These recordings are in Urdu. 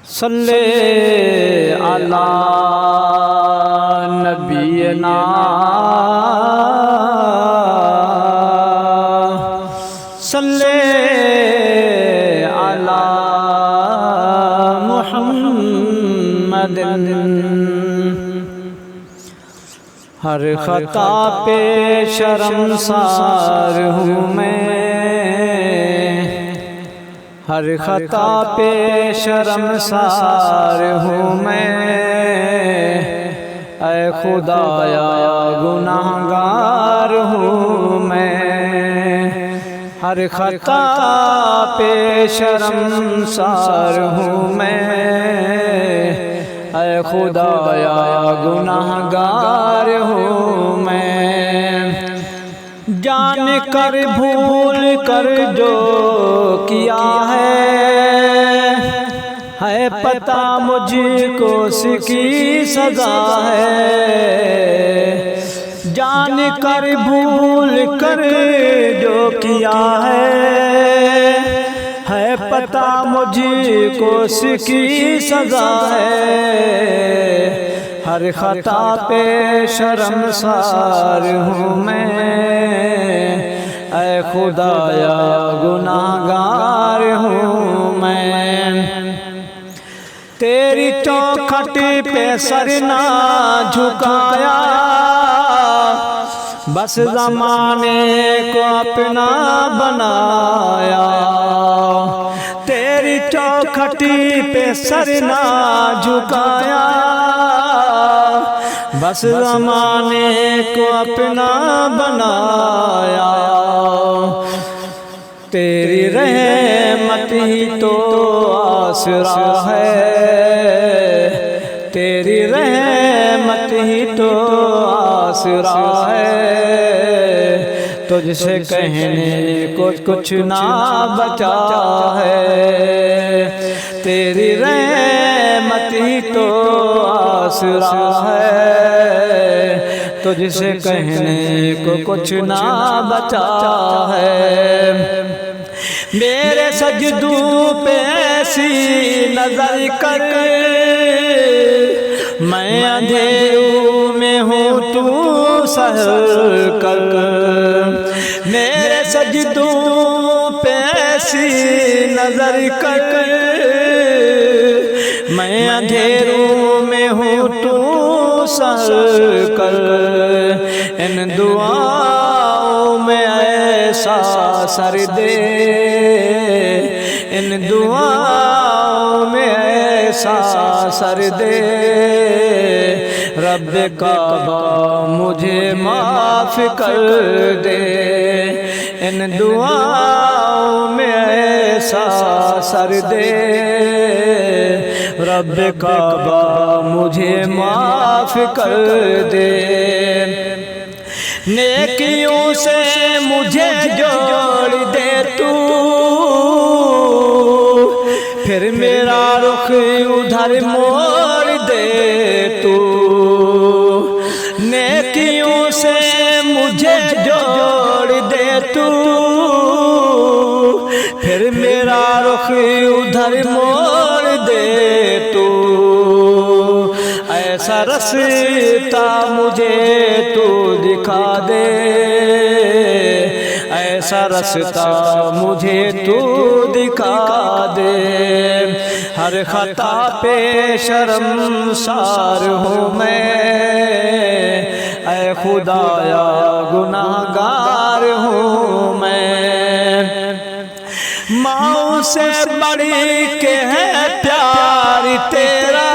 صلی علی نبینا صلی علی محمد۔ ہر خطا پہ شرمسار ہوں میں، ہر خطا پہ شرمسار ہوں میں، اے خدایا گناہگار ہوں میں۔ ہر خطا پہ شرمسار ہوں میں، اے خدایا گناہگار ہوں میں۔ جان کر بھول کر جو کیا ہے پتہ مجھ کو اس کی سزا ہے۔ جان کر بھول کر جو کیا ہے پتہ مجھ کو اس کی سزا ہے۔ ہر خطا پہ شرمسار ہوں میں، اے خدایا گناہگار ہوں میں۔ تیری چوکھٹ پہ سر نہ جھکایا، بس زمانے کو اپنا بنایا۔ تیری چوکھٹ پہ سر نہ جھکایا، بس زمانے کو اپنا بنایا۔ تیری رحمت ہی تو آسرا ہے، تیری رحمت ہی تو آسرا ہے۔ تجھ سے کہنے کو کچھ نہ بچا ہے، تیری رحمت ہی تو آسرا ہے۔ تجھ سے کہنے کو کچھ نہ بچا ہے۔ میرے سجدوں پہ ایسی نظر کر، میں اندھیروں میں ہوں تو سحر کر۔ میرے سجدوں پہ ایسی نظر کر، میں اندھیروں میں ہوں تو سحر کر۔ ان دعاؤں میں ایسا سر دے، ان دعاؤں میں ایسا سر دے، رب کعبہ مجھے معاف کر دے۔ ان دعاؤں میں ایسا سر دے، رب کعبہ مجھے معاف کر دے۔ نیکیوں سے مجھے جوڑ دے تو، پھر میرا رخ ادھر موڑ دے تو۔ نیکیوں سے مجھے جوڑ دے تو، پھر میرا رخ ادھر موڑ دے تو۔ ایسا رستہ مجھے تو دکھا دے، ایسا رستہ مجھے تو دکھا دے۔ ہر خطا پہ شرمسار ہوں میں، اے خدایا گناہگار ہوں میں۔ ماں سے بڑی کے ہے پیار تیرا،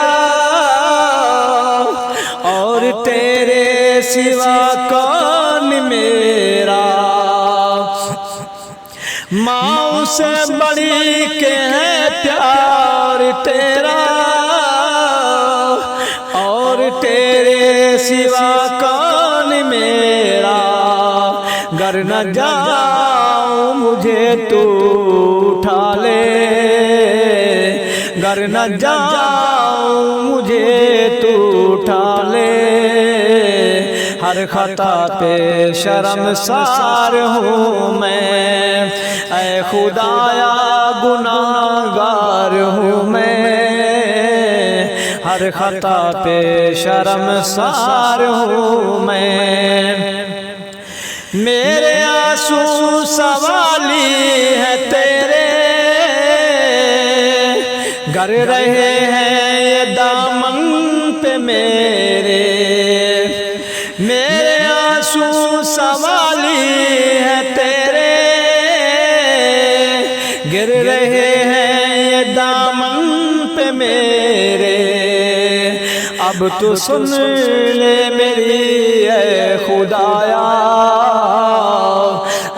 اور تیرے سوا کون میرا۔ ماں سے بڑی کے ہے پیار تیرا، اور تیرے سوا کون میرا۔ گر نہ جاؤں مجھے تو اٹھا لے، گر نہ جاؤں مجھے تو اٹھا لے۔ ہر خطا پہ شرمسار ہوں میں، اے خدایا گناہگار ہوں میں۔ خطا پہ شرمسار ہوں میں، میرے آنسو سوالی ہے تیرے، گر رہے ہیں یہ دامن پہ میرے، میرے آنسو سوالی ہے تیرے، گر رہے ہیں یہ دامن پہ میرے، اب تو سن لے میری اے خدایا،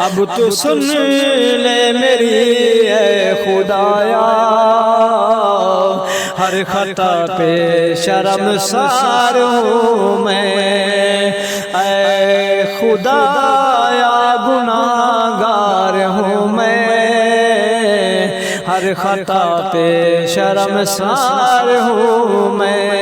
اب تو سن لے میری اے خدایا، ہر خطا پہ شرمسار ہوں میں، اے خدایا گناہگار ہوں میں، ہر خطا پہ شرمسار ہوں میں۔